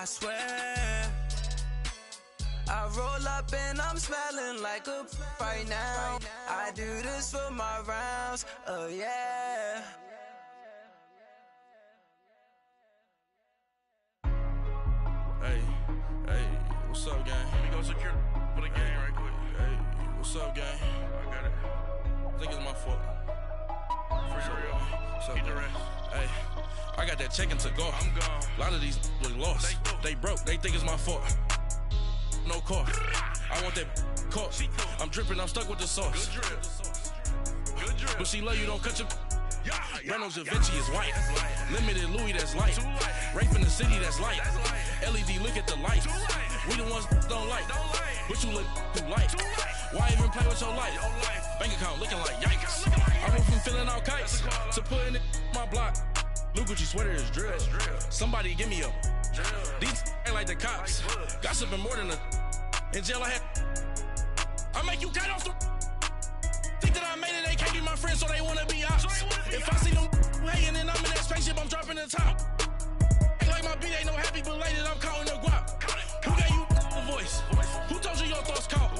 I swear. I roll up and I'm smelling like a right now. I do this for my rounds, oh yeah. Hey, what's up, gang? Let me go secure for the gang right quick. Hey, what's up, gang? I got it. I think it's my fault. For real. What's up, Keep the gang? rest. Hey, I got that chicken to go. I'm gone. A lot of these look lost. They broke, they think it's my fault. No car. I want that caught. I'm dripping, I'm stuck with the sauce. Good drip. Good drip. But she love you, don't cut your. Yeah, Reynolds Da Vinci is white. That's light. Limited Louis, that's light. Too light. Rape in the city, that's light. That's light. LED, look at the lights. Too light. We the ones don't like. Don't like. But you look too light. Too light. Why even play with your life? Your life. Bank account looking like yikes. Looking like I went from feeling all kites to putting it in my block. Blue Gucci sweater is drill. That's drill. Somebody give me a. Drill. These ain't like the cops. Like bugs. Gossiping more than a. In jail I had. I make you cut off the. Think that I made it, they can't be my friends, so they wanna be ops. If I see them hating and I'm in that spaceship, I'm dropping the top. Ain't like my beat ain't no happy belated, I'm counting the guap. Who gave you a voice? Who told you your thoughts count?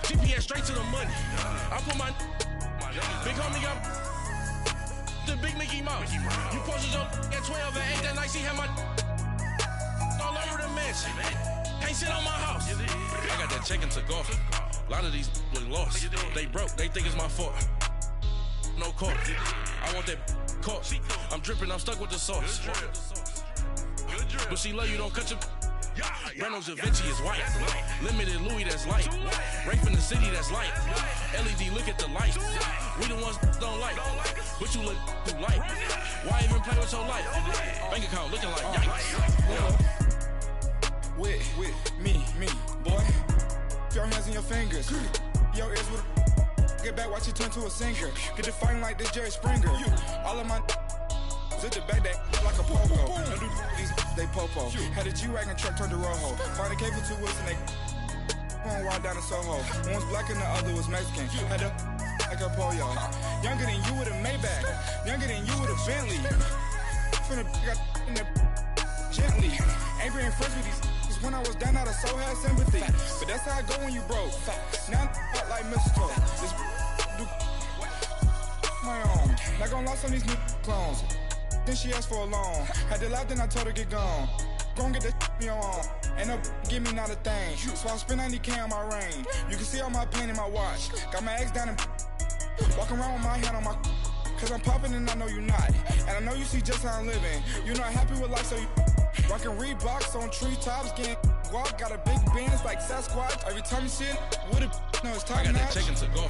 GPS straight to the money. I put my big homie got the big Mickey Mouse. You posted your at 12 and 8 that night, she had my all over the mansion. Can't sit on my house. I got that chicken to go. A lot of these look lost. They broke, they think it's my fault. No car. I want that caught. I'm dripping, I'm stuck with the sauce. Good drip. But she love you, don't cut your. Yeah, Reynolds Da Vinci is white. That's light. Limited Louis, that's light. Too light. Rape in the city, that's light. LED, look at the lights. We the ones don't like. But you look too light. Why even play with your life? Bank account looking like yikes. With me, boy. Your hands in your fingers. Your ears with get back, watch it turn to a singer. Get to fighting like this Jerry Springer. All of my zip the back that like a pogo. No do these they popo. Had a G-Wagon truck turned to Rojo. Find a cable 2 wheels and they going wild down in Soho. One was black and the other was Mexican. Had a like a pollo. Younger than you with a Maybach. Younger than you with a Bentley. Finna got in the gently. Ain't being friends with these. When I was down, I so had sympathy. But that's how I go when you broke. Now I'm like mistletoe. This do my own. Not gonna lie on these new clones. Then she asked for a loan. Had to laugh, then I told her get gone. Gon' get that me on. Ain't no give me not a thing. So I spend 90K on my ring. You can see all my pain in my watch. Got my ex down and walking around with my hand on my. Cause I'm popping and I know you not. And I know you see just how I'm living. You're not happy with life, so you rockin' Reeboks on treetops, getting guap. Got a big Benz like Sasquatch. Every time you see it, with it, no, it's top I got notch. that chicken to go.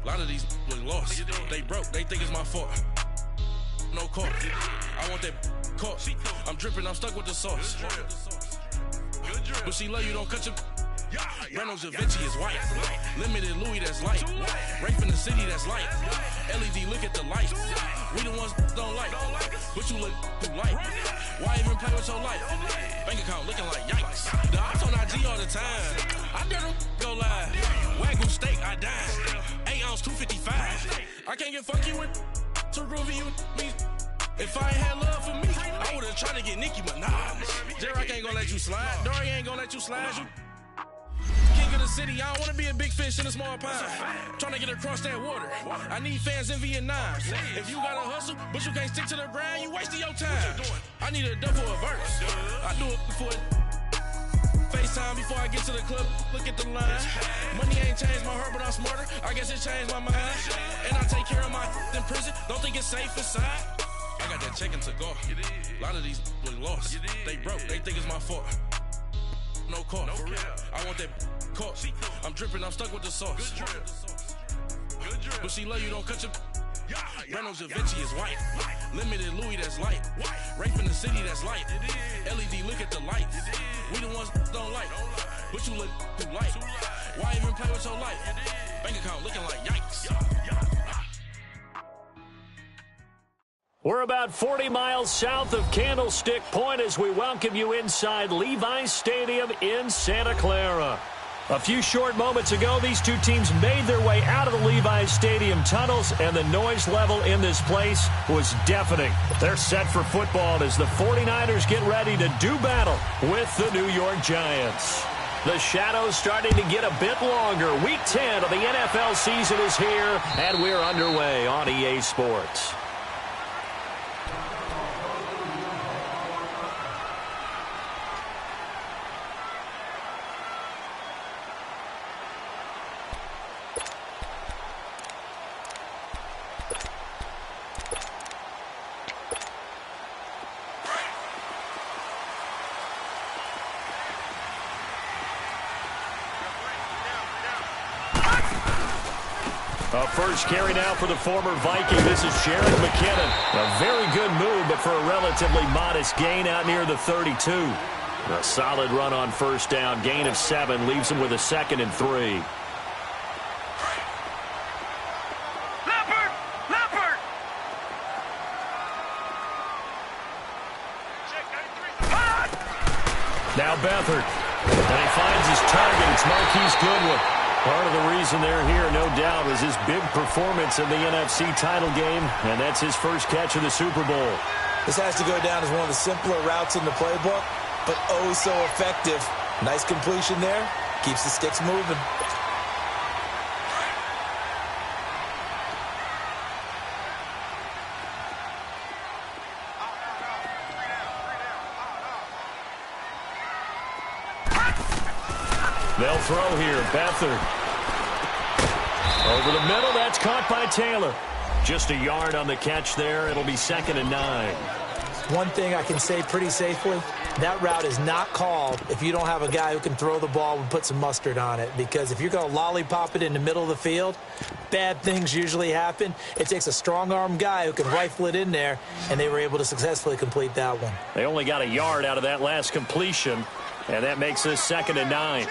A lot of these look lost. They broke, they think it's my fault. No car. I want that caught. I'm dripping, I'm stuck with the sauce. Good drip. But she love you, don't cut your. Yeah, Reynolds Da Vinci is white. Limited Louis, that's light. Rape in the city, that's light. LED, look at the lights. We the ones don't like. But you look too light. Why even play with your life? Bank account looking like yikes. The ops on IG all the time. I dare them go live. Wagyu steak, I dine. 8 ounce, 255. I can't get funky with to groovy you me. If I ain't had love for me, I would've tried to get Nicki Minaj. J-Rock ain't gonna let you slide. Dory ain't gonna let you slide. You king of the city, I don't wanna be a big fish in a small pond. Trying to get across that water. I need fans in Vietnam. If you gotta hustle, but you can't stick to the grind, you wasting your time. I need a dub for a verse. I do it for FaceTime before I get to the club. Look at the line. Money ain't changed my heart, but I'm smarter. I guess it changed my mind. And I take care of my in prison. Don't think it's safe inside. I got that chicken to go. A lot of these look lost. They broke, they think it's my fault. No car. I want that caught. I'm dripping, I'm stuck with the sauce. Good drip. But she love you, don't cut your. Yeah, Reynolds Da Vinci is white. Limited Louis, that's light. Rape in the city, that's light. LED, look at the lights. We the ones don't like. But you look too light. Why even play with your life? Bank account looking like yikes. We're about 40 miles south of Candlestick Point as we welcome you inside Levi's Stadium in Santa Clara. A few short moments ago, these two teams made their way out of the Levi's Stadium tunnels, and the noise level in this place was deafening. They're set for football as the 49ers get ready to do battle with the New York Giants. The shadows starting to get a bit longer. Week 10 of the NFL season is here, and we're underway on EA Sports. First carry now for the former Viking. This is Jared McKinnon. A very good move, but for a relatively modest gain out near the 32. A solid run on first down. Gain of 7 leaves him with a 2nd and 3. Leopard! Now Beathard. And he finds his target. It's Marquise Goodwin. Part of the reason they're here, no doubt, was his big performance in the NFC title game, and that's his first catch of the Super Bowl. This has to go down as one of the simpler routes in the playbook, but oh so effective. Nice completion there. Keeps the sticks moving. They'll throw here. Beathard. Over the middle. That's caught by Taylor. Just a yard on the catch there. It'll be 2nd and 9. One thing I can say pretty safely, that route is not called if you don't have a guy who can throw the ball and put some mustard on it. Because if you're going to lollipop it in the middle of the field, bad things usually happen. It takes a strong-arm guy who can rifle it in there, and they were able to successfully complete that one. They only got a yard out of that last completion, and that makes this 2nd and 9.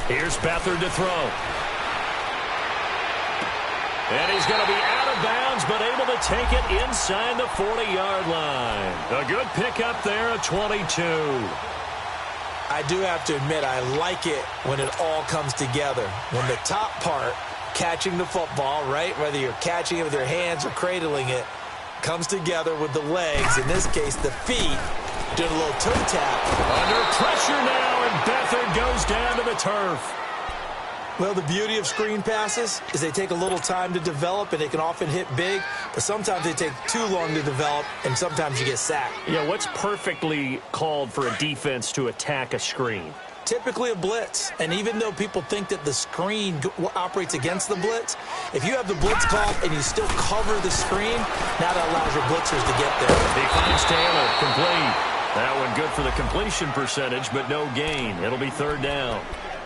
Here's Beathard to throw. And he's going to be out of bounds, but able to take it inside the 40-yard line. A good pickup there at 22. I do have to admit, I like it when it all comes together. When the top part, catching the football, right, whether you're catching it with your hands or cradling it, comes together with the legs, in this case the feet, doing a little toe tap. Under pressure now, and Beathard goes down to the turf. Well, the beauty of screen passes is they take a little time to develop, and they can often hit big, but sometimes they take too long to develop, and sometimes you get sacked. Yeah, what's perfectly called for a defense to attack a screen? Typically a blitz, and even though people think that the screen operates against the blitz, if you have the blitz called and you still cover the screen, now that allows your blitzers to get there. He finds Taylor, complete. That one good for the completion percentage, but no gain. It'll be 3rd down.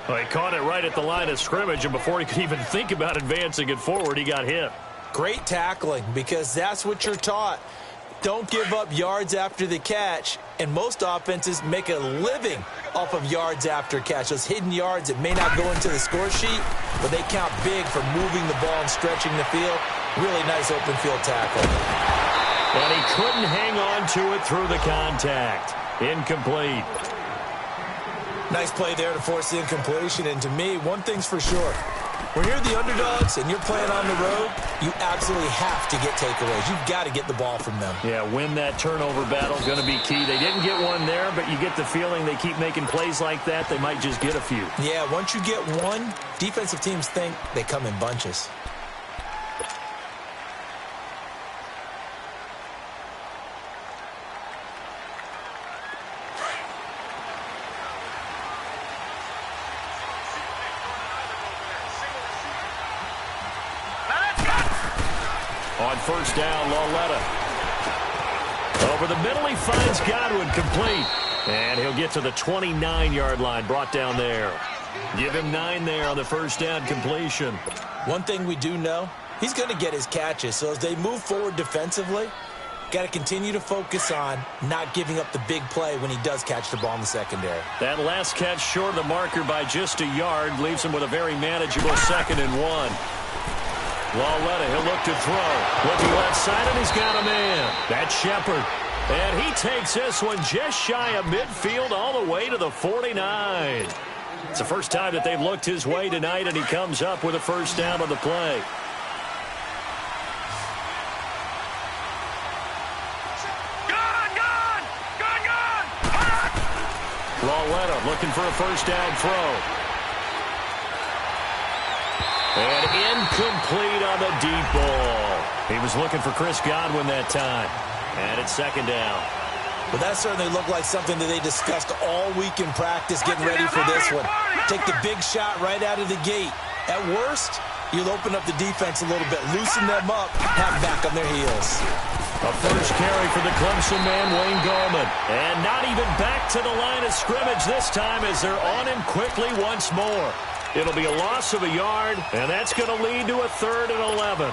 Well, he caught it right at the line of scrimmage, and before he could even think about advancing it forward, he got hit. Great tackling, because that's what you're taught. Don't give up yards after the catch, and most offenses make a living off of yards after catch. Those hidden yards that may not go into the score sheet, but they count big for moving the ball and stretching the field. Really nice open field tackle. And he couldn't hang on to it through the contact. Incomplete. Nice play there to force the incompletion, and to me, one thing's for sure. When you're the underdogs and you're playing on the road, you absolutely have to get takeaways. You've got to get the ball from them. Yeah, win that turnover battle, going to be key. They didn't get one there, but you get the feeling they keep making plays like that, they might just get a few. Yeah, once you get one, defensive teams think they come in bunches. On first down, Lauletta. Over the middle, he finds Godwin, complete. And he'll get to the 29-yard line, brought down there. Give him 9 there on the first down completion. One thing we do know, he's going to get his catches. So as they move forward defensively, got to continue to focus on not giving up the big play when he does catch the ball in the secondary. That last catch short of the marker by just a yard leaves him with a very manageable 2nd and 1. Lauletta, he'll look to throw. Looking left side, and he's got a man. That's Shepard. And he takes this one just shy of midfield all the way to the 49. It's the first time that they've looked his way tonight, and he comes up with a first down on the play. Lauletta looking for a first down throw. And incomplete on the deep ball. He was looking for Chris Godwin that time. And it's second down. But that certainly looked like something that they discussed all week in practice, getting ready for this one. Take the big shot right out of the gate. At worst, you'll open up the defense a little bit, loosen them up, have them back on their heels. A first carry for the Clemson man, Wayne Gallman. And not even back to the line of scrimmage this time as they're on him quickly once more. It'll be a loss of a yard, and that's going to lead to a 3rd and 11.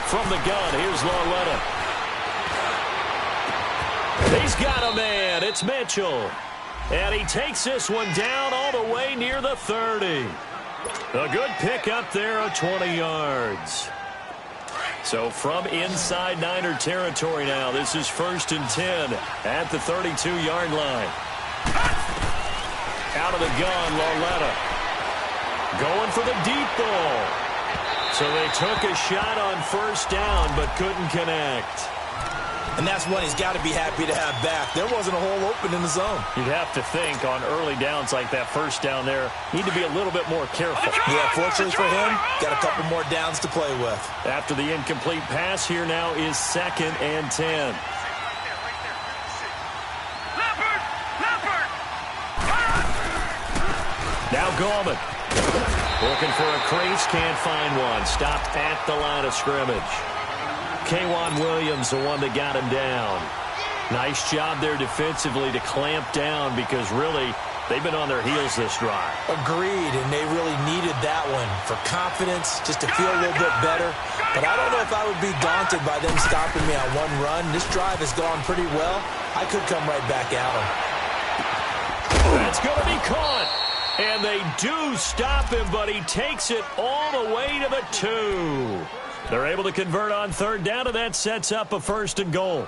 From the gun, here's Lauletta. He's got a man. It's Mitchell. And he takes this one down all the way near the 30. A good pick up there of 20 yards. So from inside Niner territory now, this is 1st and 10 at the 32-yard line. Out of the gun, Lauletta. Going for the deep ball. So they took a shot on first down, but couldn't connect. And that's one he's got to be happy to have back. There wasn't a hole open in the zone. You'd have to think on early downs like that first down there, need to be a little bit more careful. Yeah, fortunately for him, got a couple more downs to play with. After the incomplete pass, here now is 2nd and 10. Now Gallman. Looking for a crease, can't find one. Stopped at the line of scrimmage. K'Wan Williams, the one that got him down. Nice job there defensively to clamp down because really they've been on their heels this drive. Agreed, and they really needed that one for confidence, just to feel a little bit better. But I don't know if I would be daunted by them stopping me on one run. This drive has gone pretty well. I could come right back at them. That's going to be caught. And they do stop him, but he takes it all the way to the 2. They're able to convert on 3rd down, and that sets up a 1st and goal.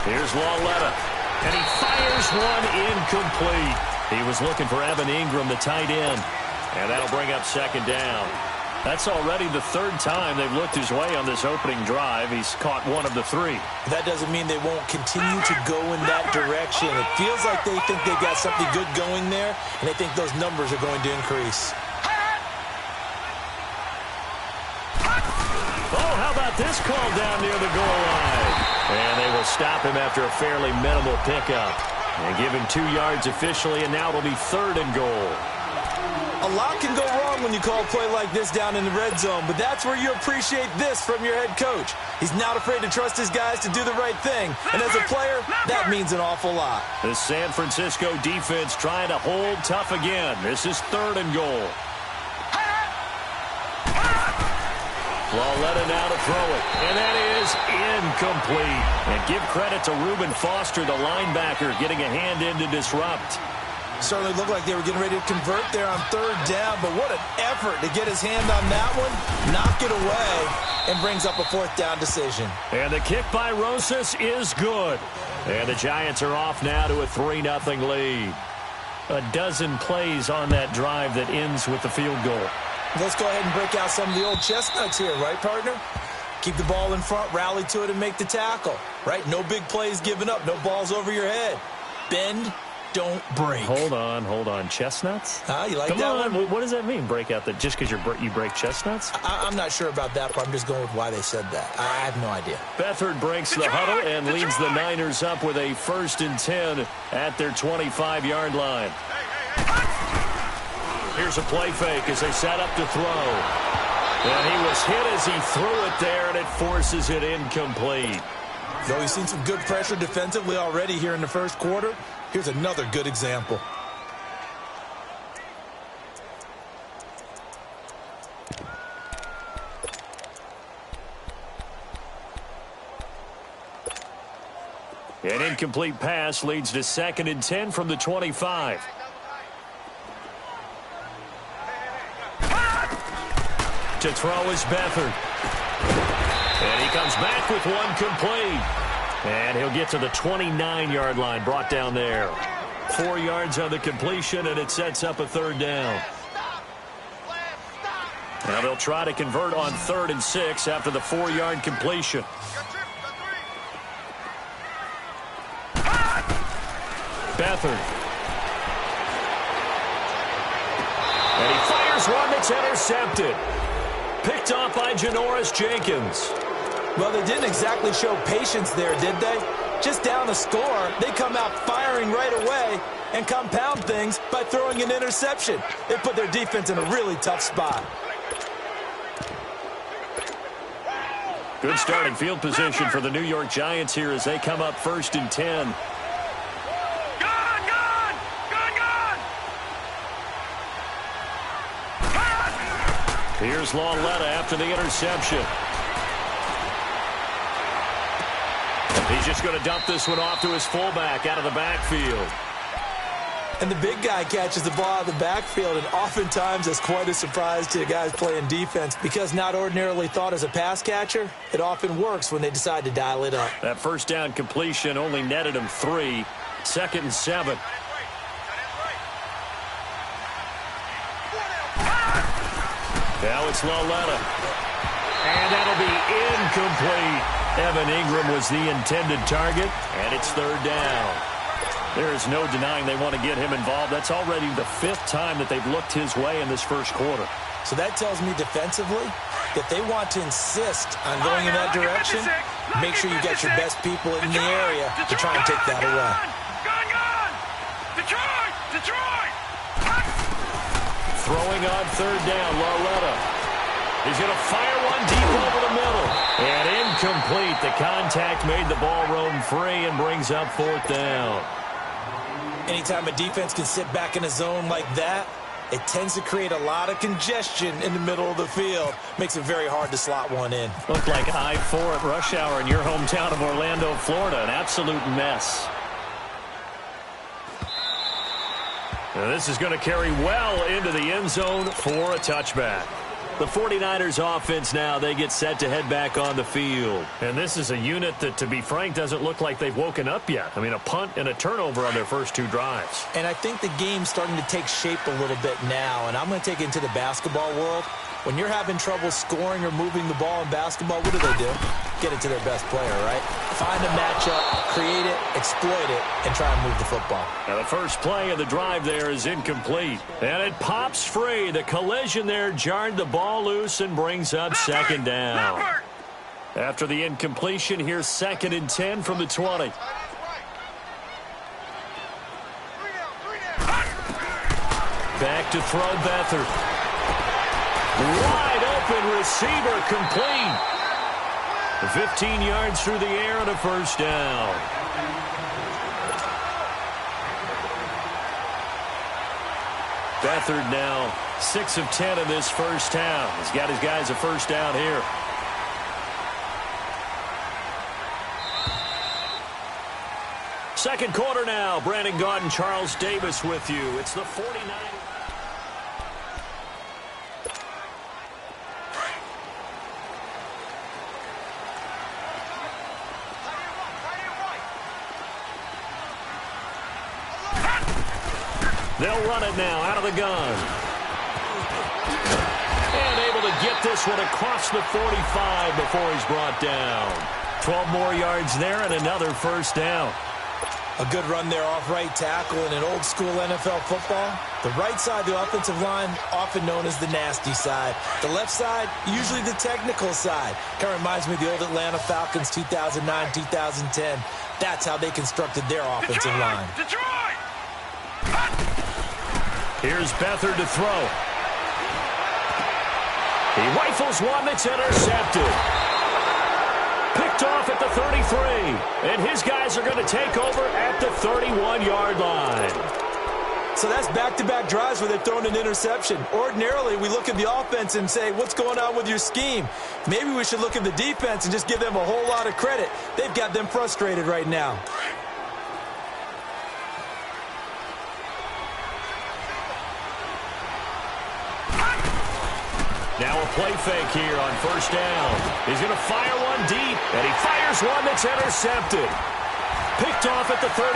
Here's Lauletta, and he fires one incomplete. He was looking for Evan Ingram, the tight end, and that'll bring up 2nd down. That's already the 3rd time they've looked his way on this opening drive. He's caught one of the 3. That doesn't mean they won't continue to go in that direction. It feels like they think they've got something good going there, and they think those numbers are going to increase. Oh, how about this call down near the goal line? And they will stop him after a fairly minimal pickup. And give him 2 yards officially, and now it'll be 3rd and goal. A lot can go wrong when you call a play like this down in the red zone, but that's where you appreciate this from your head coach. He's not afraid to trust his guys to do the right thing, and as a player, that means an awful lot. The San Francisco defense trying to hold tough again. This is 3rd and goal. Lauletta now to throw it, and that is incomplete. And give credit to Reuben Foster, the linebacker, getting a hand in to disrupt. Certainly looked like they were getting ready to convert there on 3rd down, but what an effort to get his hand on that one, knock it away, and brings up a 4th down decision. And the kick by Rosas is good. And the Giants are off now to a 3-0 lead. A dozen plays on that drive that ends with the field goal. Let's go ahead and break out some of the old chestnuts here, right, partner? Keep the ball in front, rally to it, and make the tackle, right? No big plays given up, no balls over your head. Bend, don't break. Hold on. Chestnuts? You like Come that on. one? What does that mean, break out? Just because you break chestnuts? I'm not sure about that part. I'm just going with why they said that. I have no idea. Beathard breaks the huddle and leads the Niners up with a 1st and 10 at their 25-yard line. Here's a play fake as they set up to throw. And he was hit as he threw it there, and it forces it incomplete. Though we've seen some good pressure defensively already here in the first quarter, here's another good example. An incomplete pass leads to 2nd and 10 from the 25. To throw is Beathard. And he comes back with one complete. And he'll get to the 29-yard line, brought down there. 4 yards on the completion, and it sets up a 3rd down. Now they'll try to convert on 3rd and 6 after the 4-yard completion. Beathard. And he fires one that's intercepted. Picked off by Janoris Jenkins. Well, they didn't exactly show patience there, did they? Just down the score, they come out firing right away and compound things by throwing an interception. They put their defense in a really tough spot. Good starting field position for the New York Giants here as they come up 1st and 10. Here's Lauletta after the interception. He's just going to dump this one off to his fullback out of the backfield. And the big guy catches the ball out of the backfield, and oftentimes it's quite a surprise to the guys playing defense because not ordinarily thought as a pass catcher, it often works when they decide to dial it up. That 1st down completion only netted him 3. 2nd and 7. Now it's Lauletta. And that'll be incomplete. Evan Ingram was the intended target, and it's 3rd down. There is no denying they want to get him involved. That's already the 5th time that they've looked his way in this first quarter. So that tells me defensively that they want to insist on going in that direction. Make sure you get your best people in the area to try and take that away. Throwing on 3rd down, Lauletta. He's going to fire one deep over the middle. And incomplete. The contact made the ball roam free and brings up 4th down. Anytime a defense can sit back in a zone like that, it tends to create a lot of congestion in the middle of the field. Makes it very hard to slot one in. Looked like I-4 at rush hour in your hometown of Orlando, Florida. An absolute mess. Now this is going to carry well into the end zone for a touchback. The 49ers offense now, they get set to head back on the field. And this is a unit that, to be frank, doesn't look like they've woken up yet. I mean, a punt and a turnover on their first 2 drives. And I think the game's starting to take shape a little bit now, and I'm going to take it into the basketball world. When you're having trouble scoring or moving the ball in basketball, what do? Get it to their best player, right? Find a matchup, create it, exploit it, and try and move the football. Now the first play of the drive there is incomplete. And it pops free. The collision there jarred the ball loose and brings up 2nd down. After the incompletion, here's 2nd and 10 from the 20. Back to throw Beathard. Wide open receiver, complete. 15 yards through the air and a 1st down. Beathard now 6 of 10 in this first half. He's got his guys a 1st down here. Second quarter now. Brandon Gaudin, Charles Davis with you. It's the 49ers. They'll run it now out of the gun. And able to get this one across the 45 before he's brought down. 12 more yards there and another 1st down. A good run there off right tackle in an old-school NFL football. The right side of the offensive line, often known as the nasty side. The left side, usually the technical side. Kind of reminds me of the old Atlanta Falcons 2009, 2010. That's how they constructed their offensive line. Detroit! Here's Beathard to throw. He rifles one that's intercepted. Picked off at the 33. And his guys are going to take over at the 31-yard line. So that's back-to-back drives where they've thrown an interception. Ordinarily, we look at the offense and say, what's going on with your scheme? Maybe we should look at the defense and just give them a whole lot of credit. They've got them frustrated right now. Now a play fake here on first down. He's going to fire one deep, and he fires one that's intercepted. Picked off at the 38.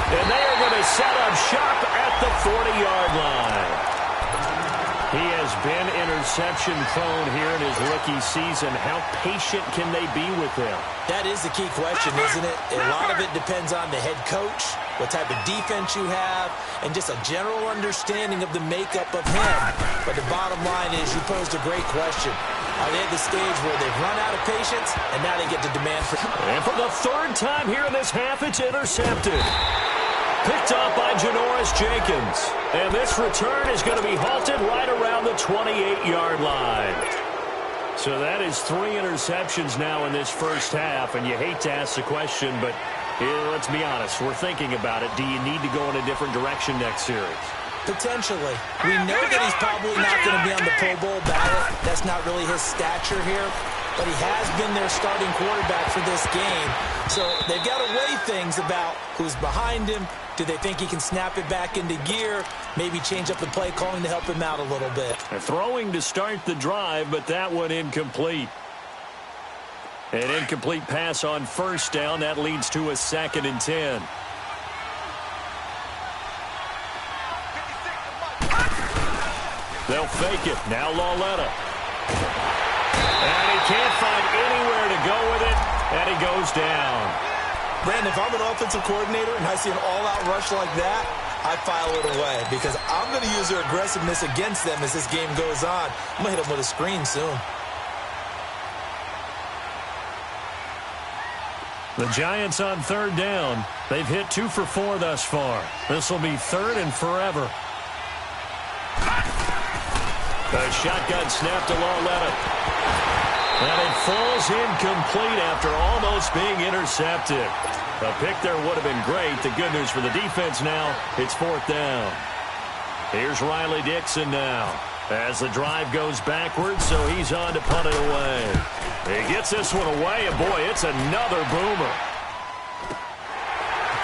And they are going to set up shop at the 40-yard line. He has been interception-prone here in his rookie season. How patient can they be with him? That is the key question, isn't it? A lot of it depends on the head coach, what type of defense you have, and just a general understanding of the makeup of him. But the bottom line is you posed a great question. Are they at the stage where they've run out of patience, and now they get to demand for... And for the third time here in this half, it's intercepted. Picked up by Janoris Jenkins. And this return is going to be halted right around the 28-yard line. So that is 3 interceptions now in this first half. And you hate to ask the question, but let's be honest. We're thinking about it. Do you need to go in a different direction next series? Potentially. We know that he's probably not going to be on the Pro Bowl ballot. That's not really his stature here. But he has been their starting quarterback for this game. So they've got to weigh things about who's behind him. Do they think he can snap it back into gear? Maybe change up the play calling to help him out a little bit. Throwing to start the drive, but that one incomplete. An incomplete pass on first down. That leads to a 2nd and 10. They'll fake it. Now Lauletta. And he can't find anywhere to go with it, and he goes down. Brandon, if I'm an offensive coordinator and I see an all-out rush like that, I file it away because I'm going to use their aggressiveness against them as this game goes on. I'm going to hit them with a screen soon. The Giants on third down. They've hit 2 for 4 thus far. This will be 3rd and forever. A shotgun snap to Lauletta. And it falls incomplete after almost being intercepted. A pick there would have been great. The good news for the defense now, it's 4th down. Here's Riley Dixon now as the drive goes backwards, so he's on to punt it away. He gets this one away, and boy, it's another boomer.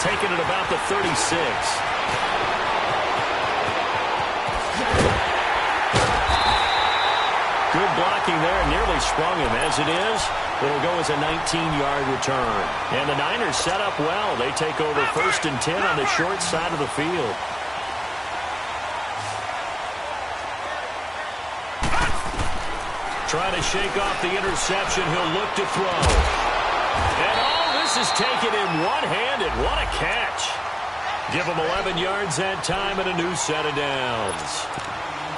Taking it about the 36. Good blocking there, nearly sprung him. As it is, it'll go as a 19-yard return. And the Niners set up well. They take over 1st and 10 on the short side of the field. Trying to shake off the interception. He'll look to throw. And all this is taken in one-handed. What a catch. Give him 11 yards that time and a new set of downs.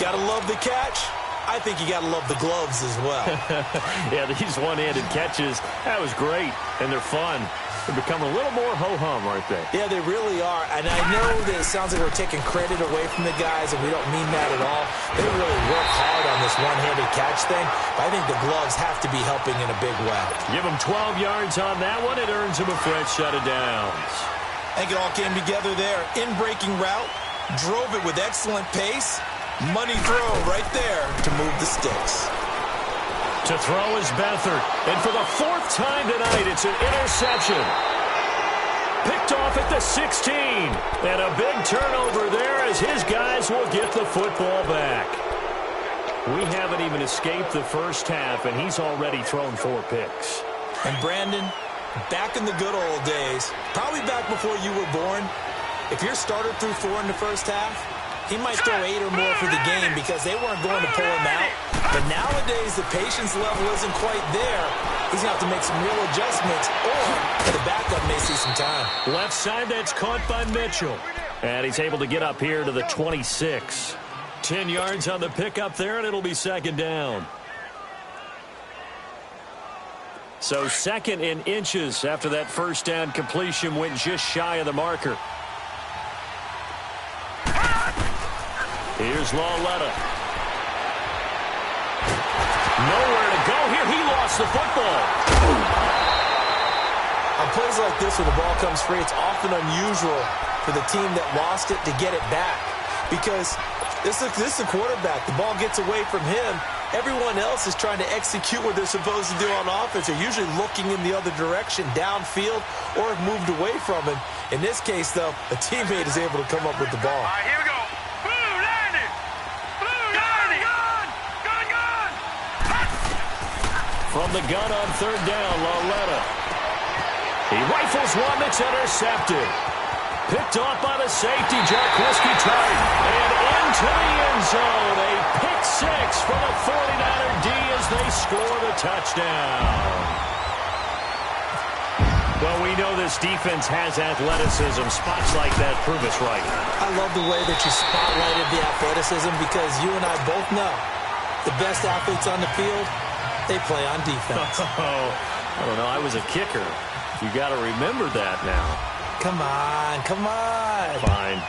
Gotta love the catch. I think you got to love the gloves as well. Yeah, these one-handed catches, that was great, and they're fun. They're becoming a little more ho-hum, aren't they? Yeah, they really are, and I know that it sounds like we're taking credit away from the guys, and we don't mean that at all. They really work hard on this one-handed catch thing, but I think the gloves have to be helping in a big way. Give them 12 yards on that one. It earns him a fresh set of downs. I think it all came together there. In-breaking route, drove it with excellent pace. Money throw right there to move the sticks. To throw is Beathard. And for the 4th time tonight, it's an interception. Picked off at the 16. And a big turnover there as his guys will get the football back. We haven't even escaped the first half, and he's already thrown 4 picks. And Brandon, back in the good old days, probably back before you were born, if your starter threw 4 in the first half, he might throw 8 or more for the game because they weren't going to pull him out. But nowadays, days, the patience level isn't quite there. He's going to have to make some real adjustments, or the backup may see some time. Left side, that's caught by Mitchell. And he's able to get up here to the 26. 10 yards on the pickup there, and it'll be second down. So second in inches after that first down completion went just shy of the marker. Here's Lauletta. Nowhere to go here. He lost the football. On plays like this where the ball comes free, it's often unusual for the team that lost it to get it back. Because this is the quarterback. The ball gets away from him. Everyone else is trying to execute what they're supposed to do on offense. They're usually looking in the other direction, downfield, or have moved away from him. In this case, though, a teammate is able to come up with the ball. All right, here we go. Blue, landed. Blue, landed. Gun. From the gun on third down, Lauletta. He rifles one that's intercepted. Picked off by the safety, Jarkowski tight. And into the end zone. A pick six for the 49er D as they score the touchdown. Well, we know this defense has athleticism. Spots like that prove us right. I love the way that you spotlighted the athleticism because you and I both know the best athletes on the field, they play on defense. Oh, I don't know. I was a kicker. You got to remember that now. Come on. Fine.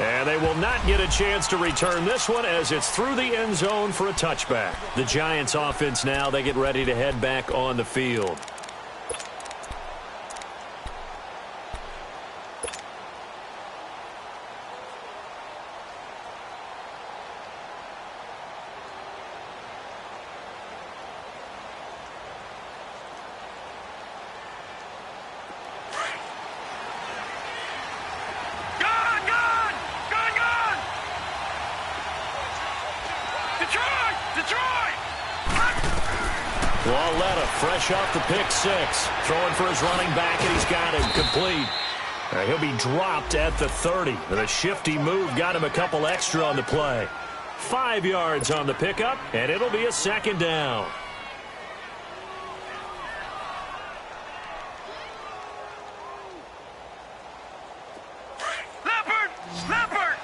And they will not get a chance to return this one as it's through the end zone for a touchback. The Giants offense now, they get ready to head back on the field. Lauletta fresh off the pick six. Throwing for his running back, and he's got him complete. He'll be dropped at the 30. And a shifty move got him a couple extra on the play. 5 yards on the pickup, and it'll be a second down. Leopard!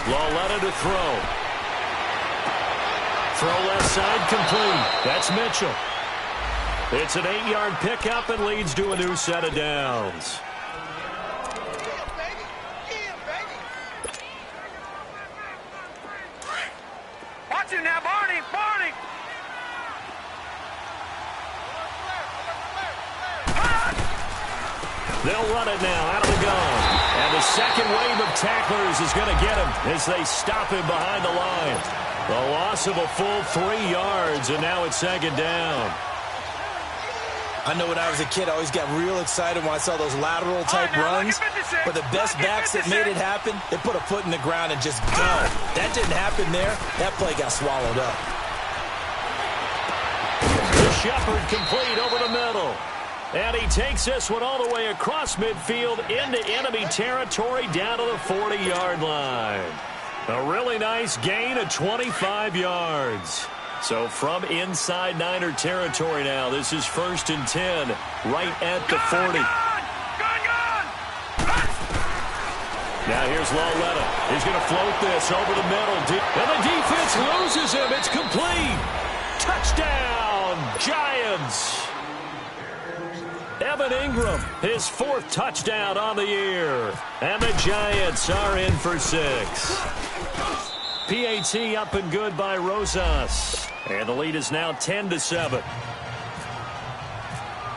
Lauletta to throw. Throw left side complete. That's Mitchell. It's an 8-yard pickup and leads to a new set of downs. Watch him now, Barney! They'll run it now out of the gun. And the second wave of tacklers is going to get him as they stop him behind the line. The loss of a full 3 yards, and now it's second down. I know when I was a kid, I always got real excited when I saw those lateral-type runs. But the best backs that made it happen, they put a foot in the ground and just go. That didn't happen there. That play got swallowed up. The Shepard complete over the middle. And he takes this one all the way across midfield into enemy territory down to the 40-yard line. A really nice gain of 25 yards. So from inside Niner territory now, this is 1st and 10, right at the 40. Now here's Lauletta. He's going to float this over the middle. And the defense loses him. It's complete. Touchdown, Giants. Evan Ingram, his 4th touchdown on the year. And the Giants are in for 6. PAT up and good by Rosas. And the lead is now 10-7.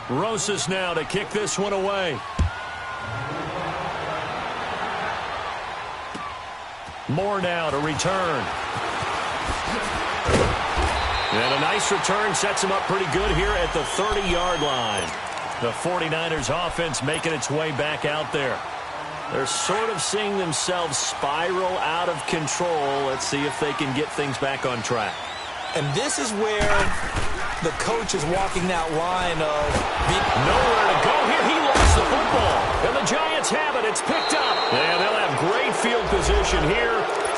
Rosas now to kick this one away. Moore now to return. And a nice return sets him up pretty good here at the 30-yard line. The 49ers offense making its way back out there. They're sort of seeing themselves spiral out of control. Let's see if they can get things back on track. And this is where the coach is walking that line of nowhere to go here. He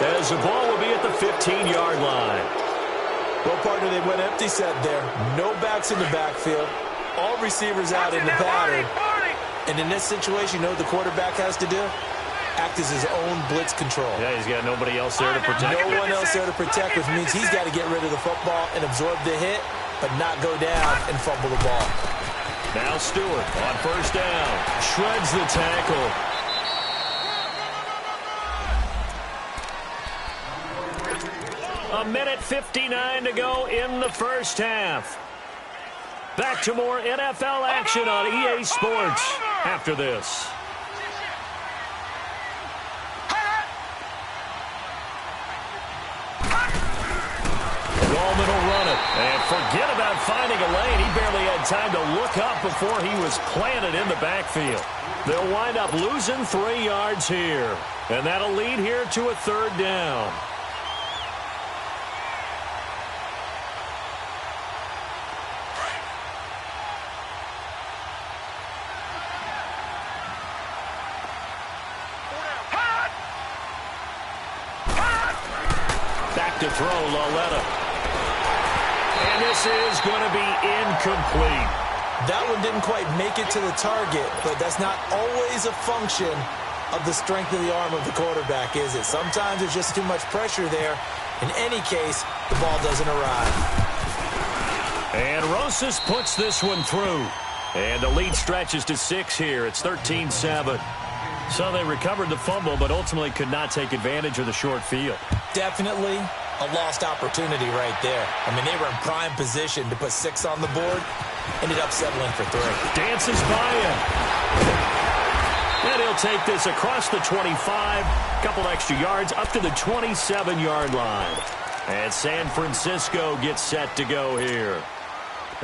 as the ball will be at the 15-yard line. Well, partner, they went empty set there. No backs in the backfield. All receivers out in the pattern. And in this situation, you know what the quarterback has to do? Act as his own blitz control. Yeah, he's got nobody else there to protect. No one else there to protect, which means he's got to get rid of the football and absorb the hit, but not go down and fumble the ball. Now Stewart on first down. Shreds the tackle. A minute 59 to go in the first half. Back to more NFL action on EA Sports after this. Gallman will run it. And forget about finding a lane. He barely had time to look up before he was planted in the backfield. They'll wind up losing 3 yards here. And that'll lead here to a third down. To throw, Loletta. And this is going to be incomplete. That one didn't quite make it to the target, but that's not always a function of the strength of the arm of the quarterback, is it? Sometimes there's just too much pressure there. In any case, the ball doesn't arrive. And Rosas puts this one through. And the lead stretches to 6 here. It's 13-7. So they recovered the fumble, but ultimately could not take advantage of the short field. Definitely a lost opportunity right there. I mean, they were in prime position to put 6 on the board. Ended up settling for 3. Dances by him. And he'll take this across the 25. Couple extra yards up to the 27-yard line. And San Francisco gets set to go here.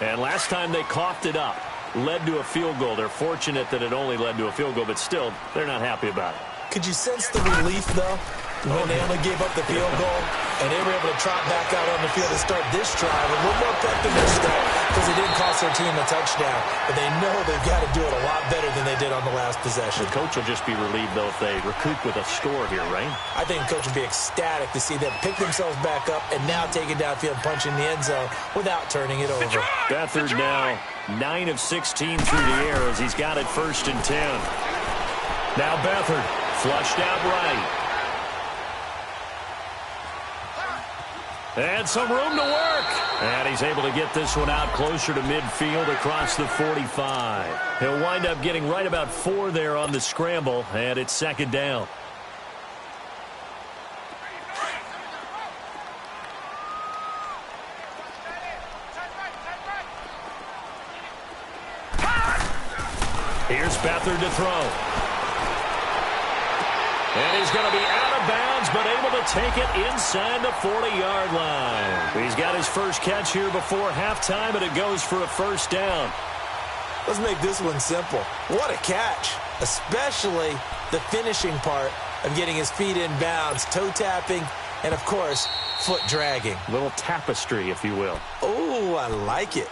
And last time they coughed it up. Led to a field goal. They're fortunate that it only led to a field goal, but still, they're not happy about it. Could you sense the relief, though, when they only gave up the field goal and they were able to trot back out on the field and start this drive a little more pep in their step because it didn't cost their team a touchdown, but they know they've got to do it a lot better than they did on the last possession. The coach will just be relieved, though, if they recoup with a score here, right? I think the coach will be ecstatic to see them pick themselves back up and now take it downfield, punch in the end zone without turning it over. Beathard now 9 of 16 through the air as he's got it 1st and 10. Now Beathard flushed out right. And some room to work. And he's able to get this one out closer to midfield across the 45. He'll wind up getting right about 4 there on the scramble, and it's 2nd down. Here's Beathard to throw. And he's going to be out of bounds, but able to take it inside the 40-yard line. He's got his first catch here before halftime, and it goes for a 1st down. Let's make this one simple. What a catch, especially the finishing part of getting his feet in bounds, toe tapping, and, of course, foot dragging. A little tapestry, if you will. Oh, I like it.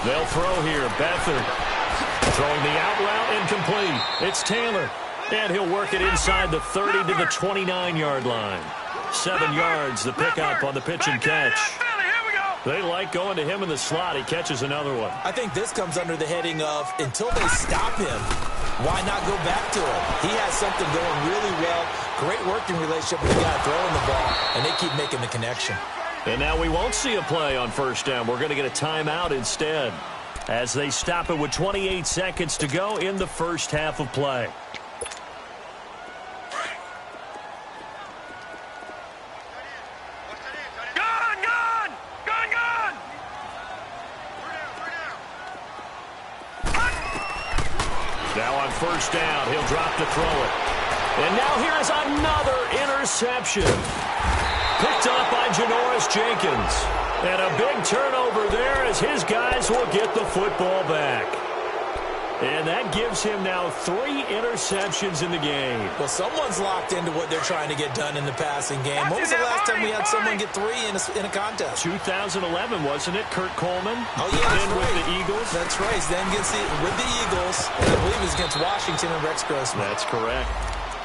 They'll throw here. Beathard throwing the out route incomplete. It's Taylor. And he'll work it inside the 30 to the 29-yard line. 7 yards, the pickup on the pitch and catch. They like going to him in the slot. He catches another one. I think this comes under the heading of until they stop him, why not go back to him? He has something going really well. Great working relationship with the guy throwing the ball, and they keep making the connection. And now we won't see a play on 1st down. We're going to get a timeout instead as they stop it with 28 seconds to go in the first half of play. Now on 1st down, he'll drop to throw it. And now here's another interception. Picked up by Janoris Jenkins. And a big turnover there as his guys will get the football back. And that gives him now 3 interceptions in the game. Well, someone's locked into what they're trying to get done in the passing game. When was the last time we had someone get 3 in a contest? 2011, wasn't it? Kurt Coleman. Oh, yeah, that's right. With the Eagles. That's right. Then with the Eagles, and I believe it was against Washington and Rex Grossman. That's correct.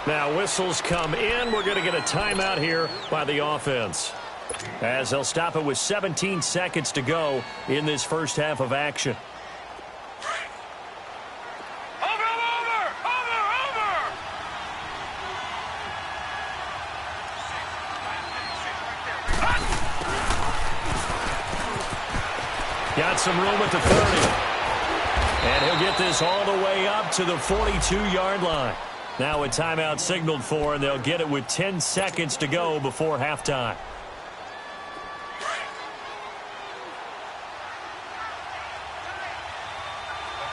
Now whistles come in. We're going to get a timeout here by the offense, as they'll stop it with 17 seconds to go in this first half of action. Got some room at the 30. And he'll get this all the way up to the 42-yard line. Now a timeout signaled for, and they'll get it with 10 seconds to go before halftime.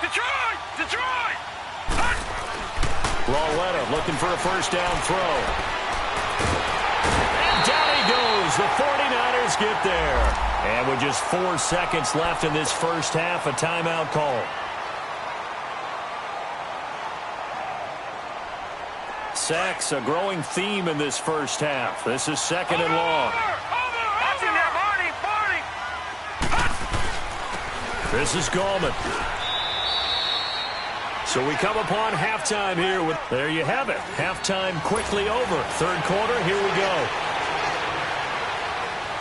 Detroit! Ruhel looking for a first down throw. And down he goes. The 49ers get there. And with just 4 seconds left in this first half, a timeout call. Sacks, a growing theme in this first half. This is second and long. This is Gallman. So we come upon halftime here. There you have it. Halftime quickly over. Third quarter, here we go.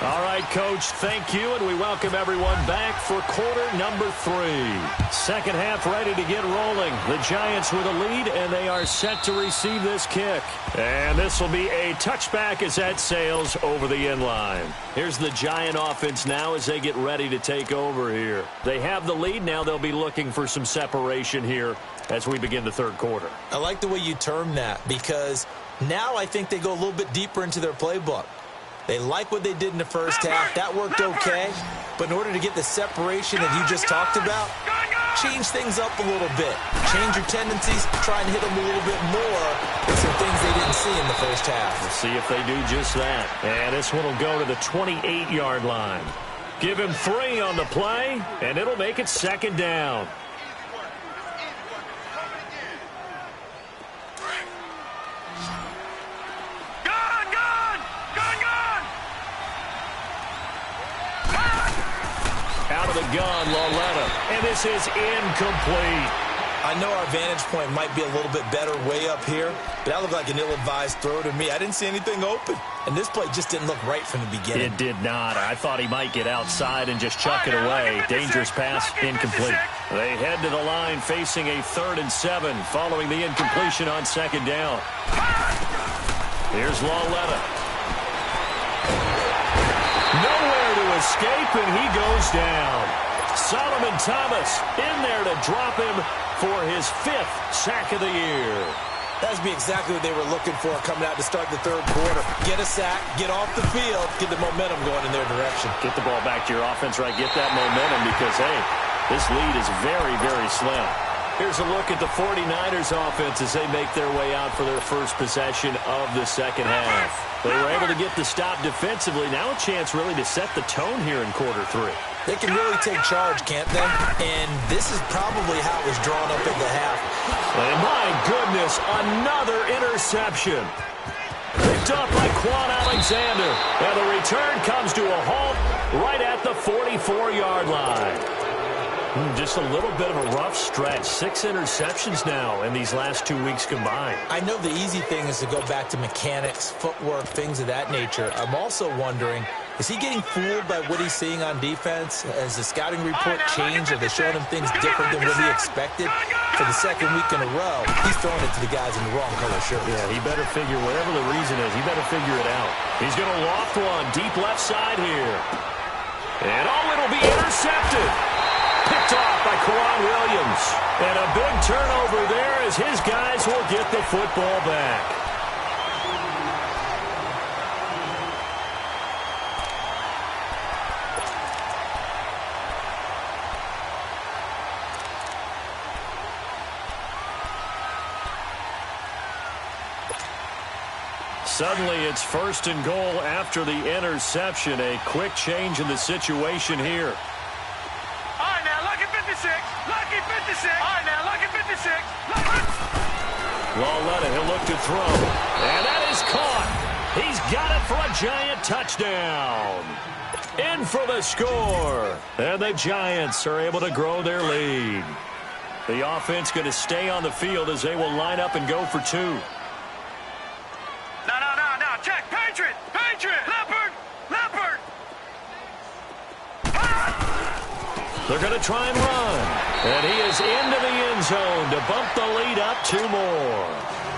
All right, Coach, thank you, and we welcome everyone back for quarter number 3. Second half ready to get rolling. The Giants with a lead, and they are set to receive this kick. And this will be a touchback as that sails over the end line. Here's the Giant offense now as they get ready to take over here. They have the lead. Now they'll be looking for some separation here as we begin the third quarter. I like the way you term that, because now I think they go a little bit deeper into their playbook. They like what they did in the first half. That worked okay. But in order to get the separation that you just talked about, change things up a little bit. Change your tendencies. Try and hit them a little bit more with some things they didn't see in the first half. We'll see if they do just that. And this one will go to the 28-yard line. Give him 3 on the play, and it'll make it second down. Out of the gun, Ruhel, and this is incomplete. I know our vantage point might be a little bit better way up here, but that looked like an ill-advised throw to me. I didn't see anything open, and this play just didn't look right from the beginning. It did not. I thought he might get outside and just chuck it away. Dangerous pass, incomplete. They head to the line facing a 3rd and 7 following the incompletion on second down. Here's Ruhel. Nowhere to escape, and he goes down. Solomon Thomas in there to drop him for his 5th sack of the year. That would be exactly what they were looking for coming out to start the third quarter. Get a sack, get off the field, get the momentum going in their direction. Get the ball back to your offense, right? Get that momentum because, hey, this lead is very, very slim. Here's a look at the 49ers offense as they make their way out for their first possession of the second half. They were able to get the stop defensively. Now a chance really to set the tone here in quarter 3. They can really take charge, can't they? And this is probably how it was drawn up at the half. And my goodness, another interception. Picked up by Quan Alexander. And the return comes to a halt right at the 44-yard line. Just a little bit of a rough stretch. 6 interceptions now in these last 2 weeks combined. I know the easy thing is to go back to mechanics, footwork, things of that nature. I'm also wondering, is he getting fooled by what he's seeing on defense? Has the scouting report changed? Are they showing him things different than what he expected? For the second week in a row, he's throwing it to the guys in the wrong color shirt. Yeah, he better figure, whatever the reason is, he better figure it out. He's going to loft one deep left side here. And it'll be intercepted. Picked off by Karan Williams. And a big turnover there as his guys will get the football back. Suddenly it's 1st and goal after the interception. A quick change in the situation here. All right, now, lucky 56. Lucky 56. All right, now, lucky 56. Lauletta, he'll look to throw. And that is caught. He's got it for a Giant touchdown. In for the score. And the Giants are able to grow their lead. The offense going to stay on the field as they will line up and go for two. No. Check. Patriot. Leopard. They're going to try and run. And he is into the end zone to bump the lead up 2 more.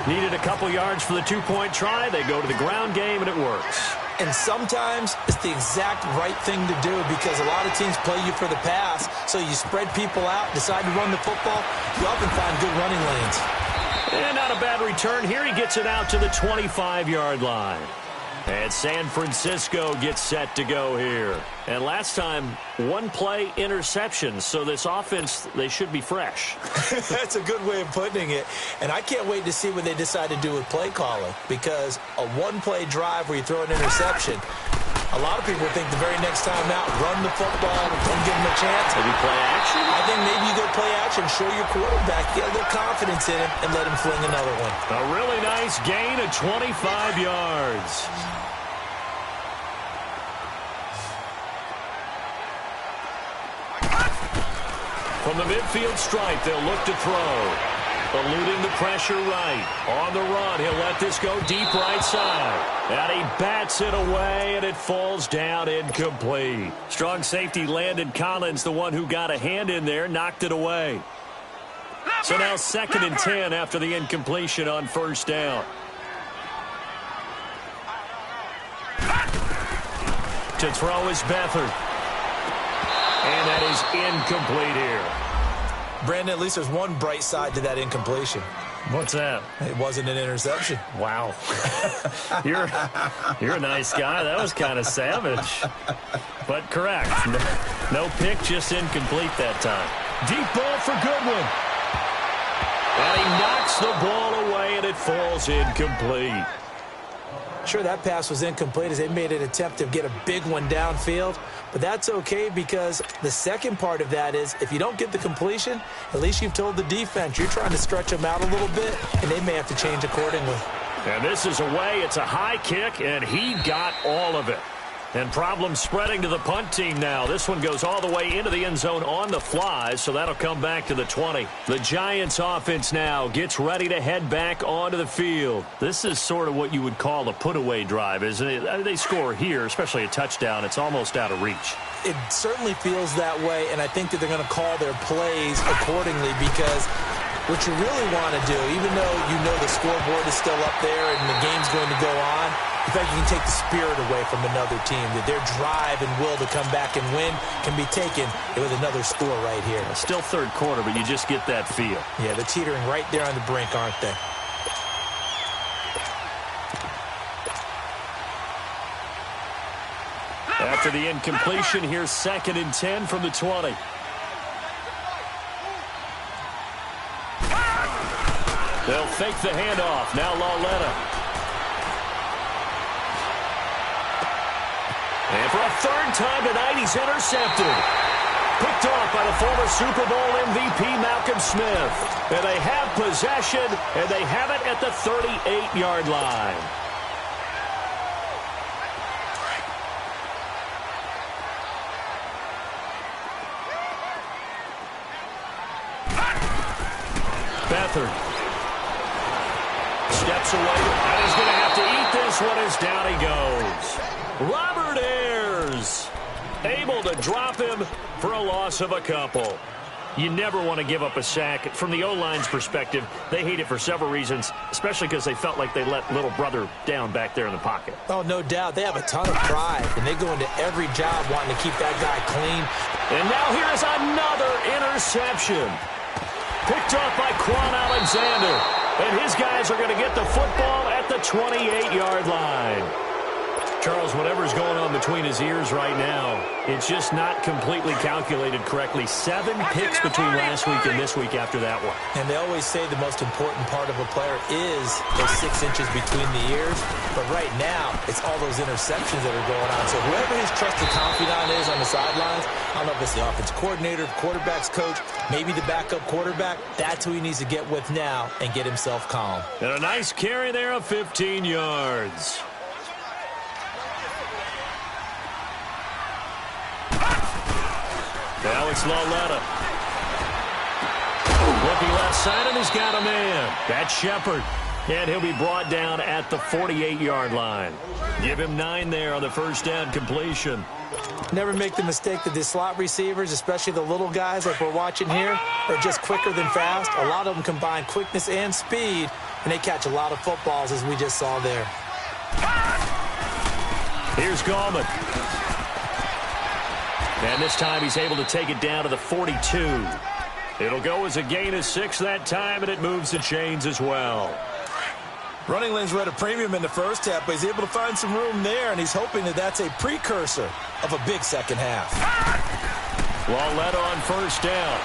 Needed a couple yards for the 2-point try. They go to the ground game, and it works. And sometimes it's the exact right thing to do because a lot of teams play you for the pass. So you spread people out, decide to run the football. You often find good running lanes. And not a bad return here. He gets it out to the 25-yard line. And San Francisco gets set to go here. And last time, 1-play interception. So this offense, they should be fresh. That's a good way of putting it. And I can't wait to see what they decide to do with play calling. Because a 1-play drive where you throw an interception, a lot of people think the very next time out, run the football, don't give them a chance. Maybe play action? I think maybe you go play action, show your quarterback, get a little confidence in him, and let him fling another one. A really nice gain of 25 yards. From the midfield stripe, they'll look to throw. Eluding the pressure right. On the run, he'll let this go deep right side. And he bats it away, and it falls down incomplete. Strong safety Landon Collins, the one who got a hand in there, knocked it away. So now 2nd and 10 after the incompletion on 1st down. To throw is Beathard. And that is incomplete here. Brandon, at least there's one bright side to that incompletion. What's that? It wasn't an interception. Wow. You're a nice guy. That was kind of savage. But correct. No pick, just incomplete that time. Deep ball for Goodwin. And he knocks the ball away, and it falls incomplete. Sure, that pass was incomplete as they made an attempt to get a big one downfield. But that's okay because the second part of that is if you don't get the completion, at least you've told the defense you're trying to stretch them out a little bit, and they may have to change accordingly. And this is away. It's a high kick, and he got all of it. And problems spreading to the punt team now. This one goes all the way into the end zone on the fly, so that'll come back to the 20. The Giants offense now gets ready to head back onto the field. This is sort of what you would call a put-away drive, isn't it? They score here, especially a touchdown. It's almost out of reach. It certainly feels that way, and I think that they're going to call their plays accordingly because what you really want to do, even though you know the scoreboard is still up there and the game's going to go on, in fact, you can take the spirit away from another team, that their drive and will to come back and win can be taken with another score right here. Still 3rd quarter, but you just get that feel. Yeah, they're teetering right there on the brink, aren't they? After the incompletion, here's 2nd and 10 from the 20. They'll fake the handoff. Now Lauletta. And for a 3rd time tonight, he's intercepted. Picked off by the former Super Bowl MVP Malcolm Smith. And they have possession, and they have it at the 38-yard line. Beathard steps away, and he's going to have to eat this one as down he goes. Robert Ayers able to drop him for a loss of a couple. You never want to give up a sack. From the O-line's perspective, they hate it for several reasons, especially because they felt like they let little brother down back there in the pocket. Oh, no doubt. They have a ton of pride, and they go into every job wanting to keep that guy clean. And now here's another interception. Picked off by Quan Alexander. And his guys are going to get the football at the 28-yard line. Charles, whatever's going on between his ears right now, it's just not completely calculated correctly. 7 picks between last week and this week after that one. And they always say the most important part of a player is those 6 inches between the ears. But right now, it's all those interceptions that are going on. So whoever his trusted confidant is on the sidelines, I don't know if it's the offensive coordinator, the quarterback's coach, maybe the backup quarterback, that's who he needs to get with now and get himself calm. And a nice carry there of 15 yards. Now it's Lauletta. Looking left side, and he's got a man. That's Shepard. And he'll be brought down at the 48-yard line. Give him 9 there on the first down completion. Never make the mistake that the slot receivers, especially the little guys like we're watching here, are just quicker than fast. A lot of them combine quickness and speed, and they catch a lot of footballs, as we just saw there. Here's Gallman. And this time he's able to take it down to the 42. It'll go as a gain of 6 that time, and it moves the chains as well. Running lanes were at a premium in the first half, but he's able to find some room there, and he's hoping that that's a precursor of a big second half. Lauletta on first down.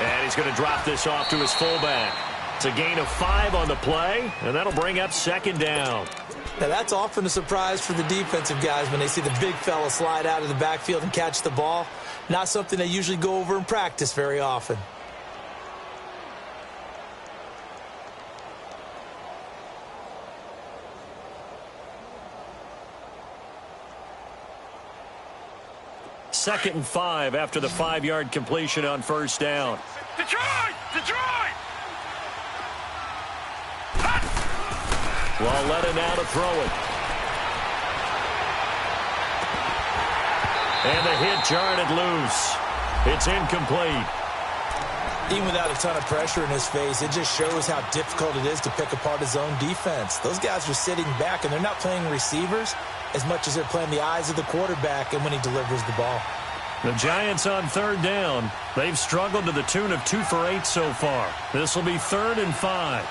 And he's going to drop this off to his fullback. It's a gain of 5 on the play, and that'll bring up second down. Now, that's often a surprise for the defensive guys when they see the big fella slide out of the backfield and catch the ball. Not something they usually go over in practice very often. Second and 5 after the 5-yard completion on first down. Detroit! Detroit! Lauletta now to throw it. And the hit jarred it loose. It's incomplete. Even without a ton of pressure in his face, it just shows how difficult it is to pick apart his own defense. Those guys are sitting back, and they're not playing receivers as much as they're playing the eyes of the quarterback and when he delivers the ball. The Giants on third down. They've struggled to the tune of 2 for 8 so far. This will be 3rd and 5.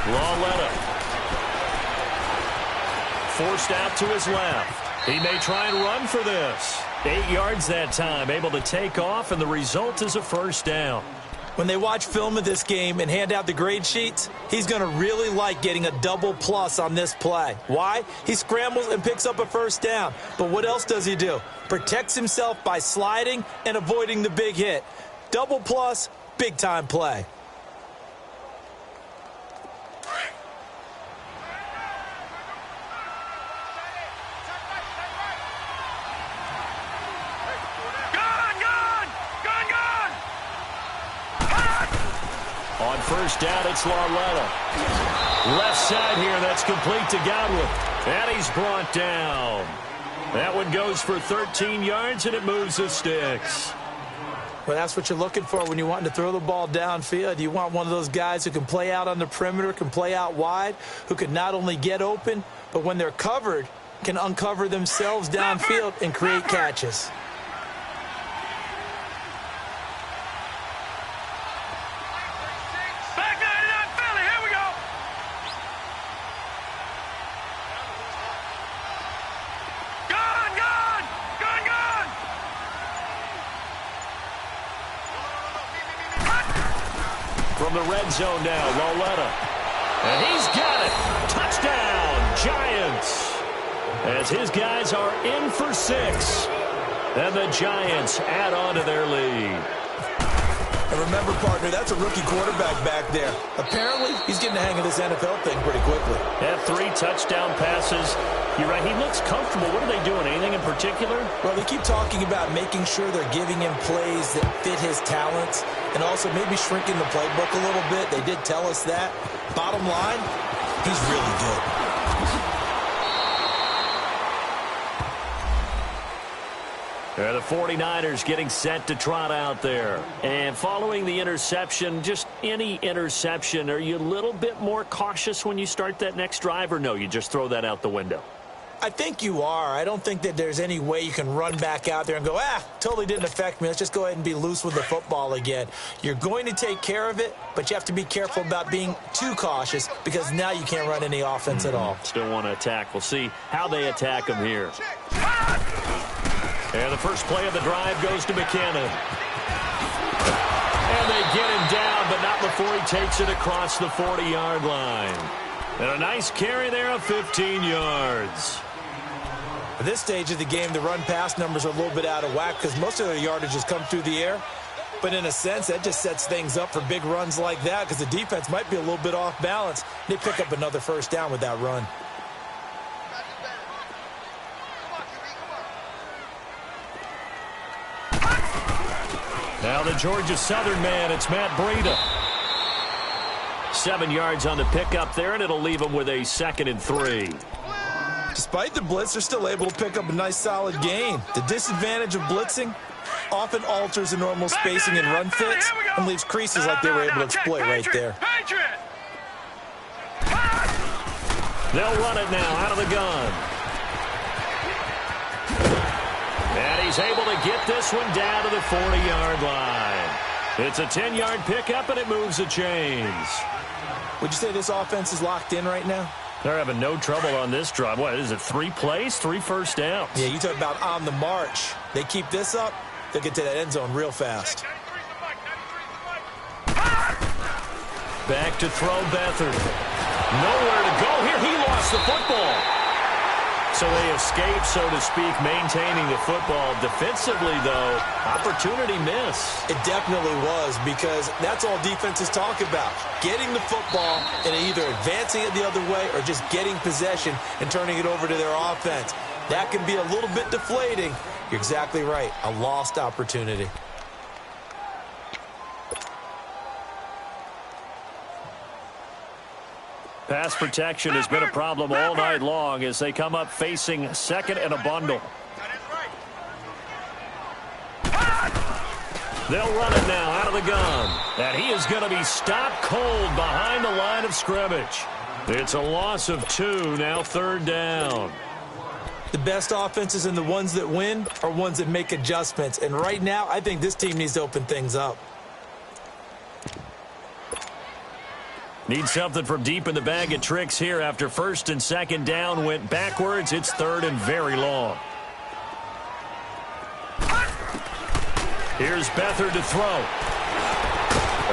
Lauletta. Forced out to his left. He may try and run for this. 8 yards that time, able to take off, and the result is a first down. When they watch film of this game and hand out the grade sheets, he's going to really like getting a double plus on this play. Why? He scrambles and picks up a first down. But what else does he do? Protects himself by sliding and avoiding the big hit. Double plus, big-time play. On first down, it's Lauletta. Left side here, that's complete to Godwin. And he's brought down. That one goes for 13 yards, and it moves the sticks. Well, that's what you're looking for when you're wanting to throw the ball downfield. You want one of those guys who can play out on the perimeter, can play out wide, who can not only get open, but when they're covered, can uncover themselves downfield and create catches. From the red zone now, Lauletta. And he's got it. Touchdown, Giants. As his guys are in for 6. And the Giants add on to their lead. And remember, partner, that's a rookie quarterback back there. Apparently, he's getting the hang of this NFL thing pretty quickly. Had 3 touchdown passes. You're right, he looks comfortable. What are they doing? Anything in particular? Well, they keep talking about making sure they're giving him plays that fit his talents and also maybe shrinking the playbook a little bit. They did tell us that. Bottom line, he's really good. The 49ers getting set to trot out there. And following the interception, just any interception, are you a little bit more cautious when you start that next drive, or no, you just throw that out the window? I think you are. I don't think that there's any way you can run back out there and go, totally didn't affect me. Let's just go ahead and be loose with the football again. You're going to take care of it, but you have to be careful about being too cautious because now you can't run any offense at all. Still want to attack. We'll see how they attack him here. And the first play of the drive goes to McKinnon. And they get him down, but not before he takes it across the 40-yard line. And a nice carry there of 15 yards. At this stage of the game, the run-pass numbers are a little bit out of whack because most of their yardage has come through the air. But in a sense, that just sets things up for big runs like that because the defense might be a little bit off balance. They pick up another first down with that run. Now the Georgia Southern man, it's Matt Breida. 7 yards on the pickup there, and it'll leave him with a 2nd and 3. Despite the blitz, they're still able to pick up a nice, solid gain. The disadvantage of blitzing often alters the normal spacing and run fits and leaves creases like they were able to exploit right there. They'll run it now out of the gun. And he's able to get this one down to the 40-yard line. It's a 10-yard pickup, and it moves the chains. Would you say this offense is locked in right now? They're having no trouble on this drive. What is it, 3 plays, 3 first downs? Yeah, you talk about on the march. They keep this up, they'll get to that end zone real fast. Back to throw Beathard. Nowhere to go here. He lost the football. So they escape, so to speak, maintaining the football. Defensively, though, opportunity miss. It definitely was because that's all defenses talk about. Getting the football and either advancing it the other way or just getting possession and turning it over to their offense. That can be a little bit deflating. You're exactly right. A lost opportunity. Pass protection has been a problem all night long as they come up facing 2nd and a bundle. They'll run it now out of the gun. And he is going to be stopped cold behind the line of scrimmage. It's a loss of 2, now 3rd down. The best offenses and the ones that win are ones that make adjustments. And right now, I think this team needs to open things up. Need something from deep in the bag of tricks here after 1st and 2nd down went backwards. It's 3rd and very long. Here's Beathard to throw.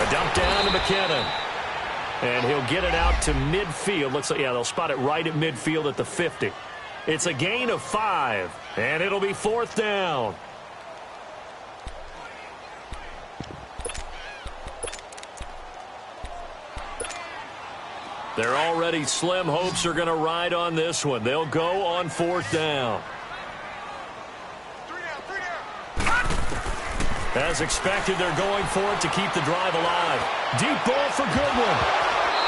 A dump down to McKinnon. And he'll get it out to midfield. Looks like, yeah, they'll spot it right at midfield at the 50. It's a gain of 5, and it'll be 4th down. They're already slim hopes are going to ride on this one. They'll go on 4th down. As expected, they're going for it to keep the drive alive. Deep ball for Goodwin.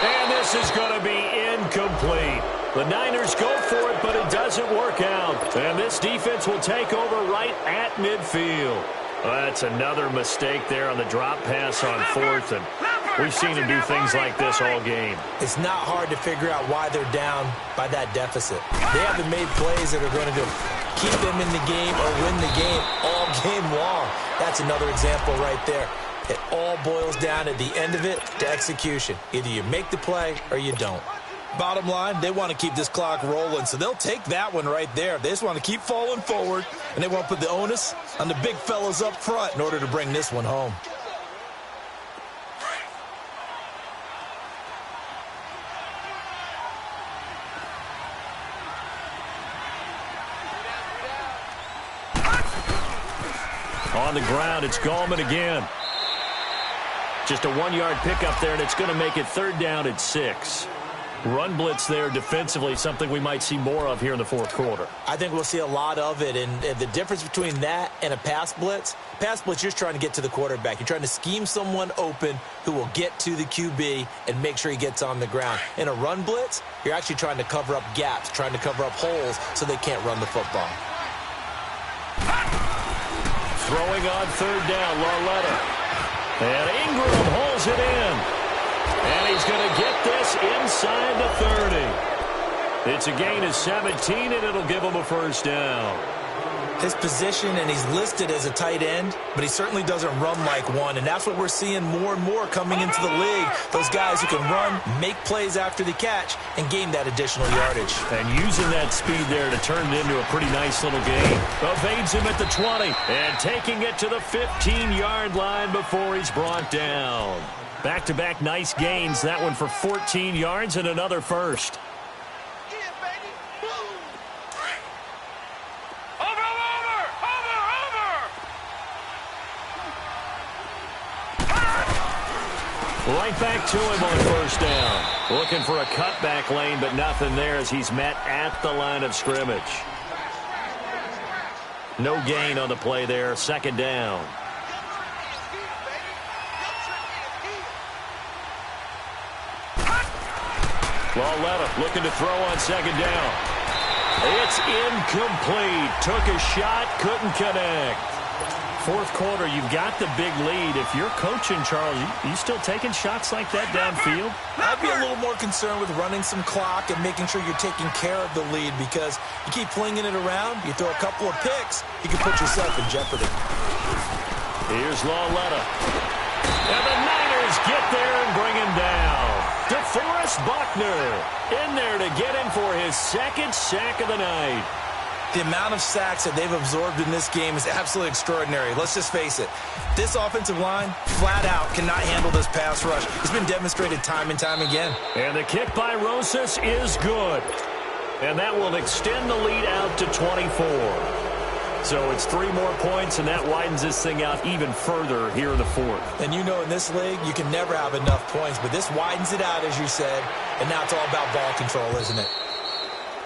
And this is going to be incomplete. The Niners go for it, but it doesn't work out. And this defense will take over right at midfield. That's another mistake there on the drop pass on 4th. And we've seen him do things like this all game. It's not hard to figure out why they're down by that deficit. They haven't made plays that are going to keep them in the game or win the game all game long. That's another example right there. It all boils down at the end of it to execution. Either you make the play or you don't. Bottom line, they want to keep this clock rolling, so they'll take that one right there. They just want to keep falling forward, and they want to put the onus on the big fellas up front in order to bring this one home. On the ground, it's Gallman again. Just a 1-yard pickup there, and it's going to make it 3rd down at 6. Run blitz there defensively, something we might see more of here in the 4th quarter. I think we'll see a lot of it, and the difference between that and a pass blitz, you're just trying to get to the quarterback. You're trying to scheme someone open who will get to the QB and make sure he gets on the ground. In a run blitz, you're actually trying to cover up gaps, trying to cover up holes so they can't run the football. Throwing on 3rd down, Larletta. And Ingram holds it in. And he's going to get this inside the 30. It's a gain of 17, and it'll give him a first down. His position, and he's listed as a tight end, but he certainly doesn't run like one, and that's what we're seeing more and more coming into the league. Those guys who can run, make plays after the catch, and gain that additional yardage. And using that speed there to turn it into a pretty nice little gain. Evades him at the 20, and taking it to the 15-yard line before he's brought down. Back-to-back nice gains, that one for 14 yards and another first. Right back to him on first down. Looking for a cutback lane, but nothing there as he's met at the line of scrimmage. No gain on the play there. Second down. Lauletta looking to throw on second down. It's incomplete. Took a shot, couldn't connect. Fourth quarter, you've got the big lead. If you're coaching, Charles, you still taking shots like that downfield? I'd be a little more concerned with running some clock and making sure you're taking care of the lead, because you keep flinging it around, you throw a couple of picks, you can put yourself in jeopardy. Here's Lauletta. And the Niners get there and bring him down. DeForest Buckner in there to get him for his second sack of the night. The amount of sacks that they've absorbed in this game is absolutely extraordinary. Let's just face it. This offensive line, flat out, cannot handle this pass rush. It's been demonstrated time and time again. And the kick by Rosas is good. And that will extend the lead out to 24. So it's 3 more points, and that widens this thing out even further here in the fourth. And you know, in this league, you can never have enough points, but this widens it out, as you said, and now it's all about ball control, isn't it?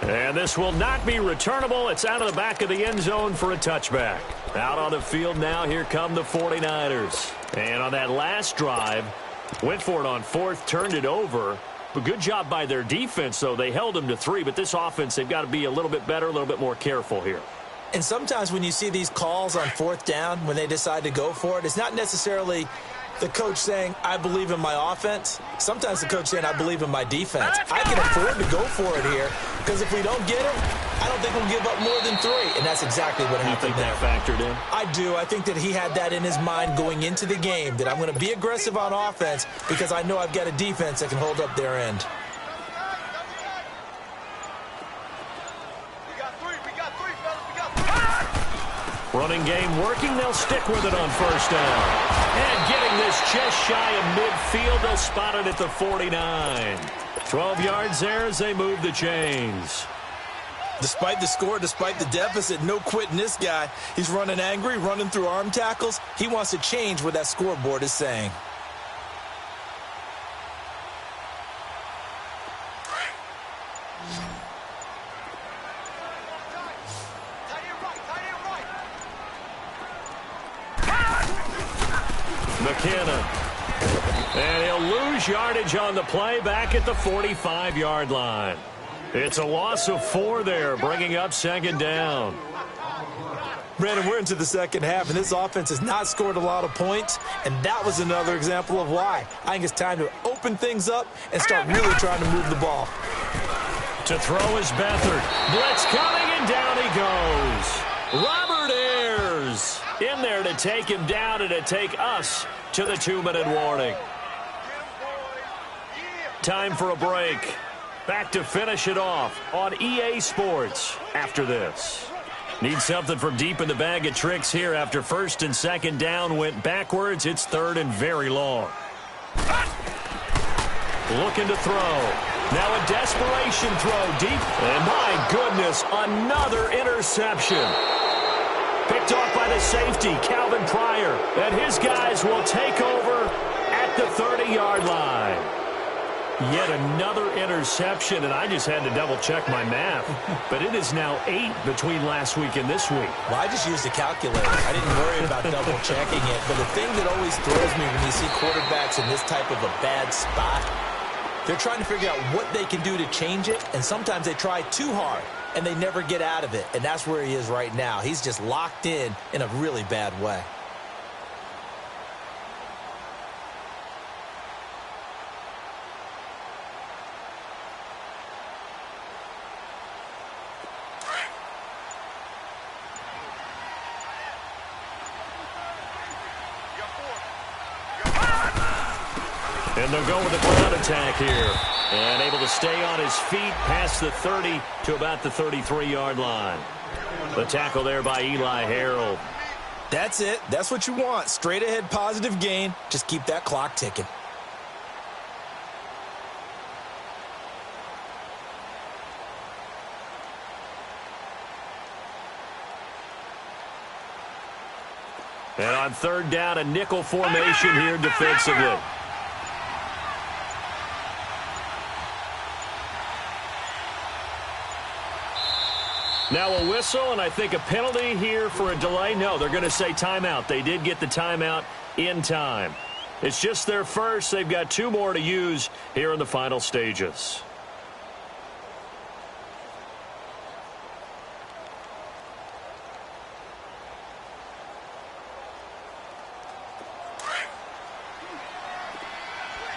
And this will not be returnable. It's out of the back of the end zone for a touchback. Out on the field now, here come the 49ers. And on that last drive, went for it on fourth, turned it over. But good job by their defense, though. They held them to 3, but this offense, they've got to be a little bit better, a little bit more careful here. And sometimes when you see these calls on fourth down, when they decide to go for it, it's not necessarily the coach saying, I believe in my offense. Sometimes the coach saying, I believe in my defense. I can afford to go for it here, because if we don't get it, I don't think we'll give up more than 3. And that's exactly what happened there. You think that factored in? I do. I think that he had that in his mind going into the game, that I'm going to be aggressive on offense because I know I've got a defense that can hold up their end. Running game working. They'll stick with it on first down. And getting this just shy of midfield. They'll spot it at the 49. 12 yards there as they move the chains. Despite the score, despite the deficit, no quitting this guy. He's running angry, running through arm tackles. He wants to change what that scoreboard is saying. McKinnon. And he'll lose yardage on the play back at the 45-yard line. It's a loss of 4 there, bringing up second down. Brandon, we're into the second half, and this offense has not scored a lot of points, and that was another example of why. I think it's time to open things up and start really trying to move the ball. To throw is Beathard. Blitz coming, and down he goes. Robert Ayers in there to take him down and to take us to the 2-minute warning. Time for a break. Back to finish it off on EA Sports after this. Need something from deep in the bag of tricks here after first and second down went backwards. It's third and very long. Looking to throw. Now a desperation throw deep. And my goodness, another interception. Picked off by the safety, Calvin Pryor. And his guys will take over at the 30-yard line. Yet another interception, and I just had to double-check my math. But it is now 8 between last week and this week. Well, I just used a calculator. I didn't worry about double-checking it. But the thing that always throws me when you see quarterbacks in this type of a bad spot, they're trying to figure out what they can do to change it, and sometimes they try too hard, and they never get out of it. And that's where he is right now. He's just locked in a really bad way. And they'll go with a ground attack here. And able to stay on his feet past the 30 to about the 33-yard line. The tackle there by Eli Harold. That's it. That's what you want. Straight ahead positive gain. Just keep that clock ticking. And on third down, a nickel formation here defensively. Now a whistle, and I think a penalty here for a delay. No, they're going to say timeout. They did get the timeout in time. It's just their first. They've got 2 more to use here in the final stages.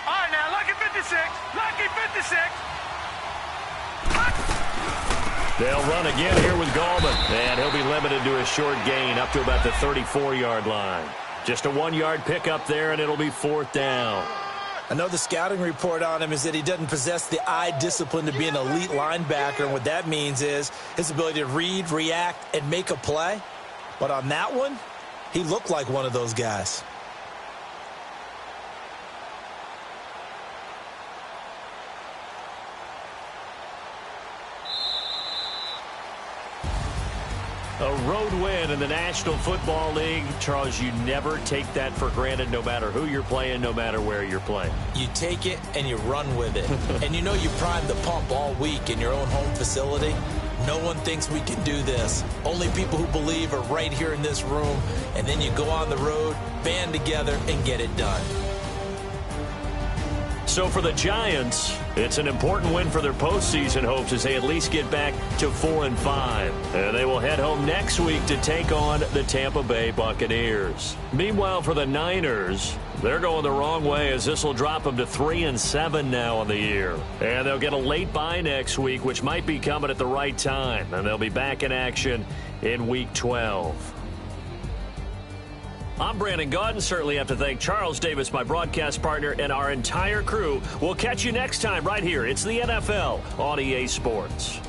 All right, now, lucky 56. Lucky 56. They'll run again here with Gallman, and he'll be limited to a short gain up to about the 34-yard line. Just a 1-yard pickup there, and it'll be 4th down. I know the scouting report on him is that he doesn't possess the eye discipline to be an elite linebacker, and what that means is his ability to read, react, and make a play. But on that one, he looked like one of those guys. A road win in the National Football League. Charles, you never take that for granted no matter who you're playing, no matter where you're playing. You take it and you run with it. And you know you primed the pump all week in your own home facility. No one thinks we can do this. Only people who believe are right here in this room. And then you go on the road, band together, and get it done. So for the Giants, it's an important win for their postseason hopes as they at least get back to 4-5. And they will head home next week to take on the Tampa Bay Buccaneers. Meanwhile, for the Niners, they're going the wrong way as this will drop them to 3-7 now on the year. And they'll get a late bye next week, which might be coming at the right time. And they'll be back in action in Week 12. I'm Brandon Gaudin. Certainly have to thank Charles Davis, my broadcast partner, and our entire crew. We'll catch you next time right here. It's the NFL on EA Sports.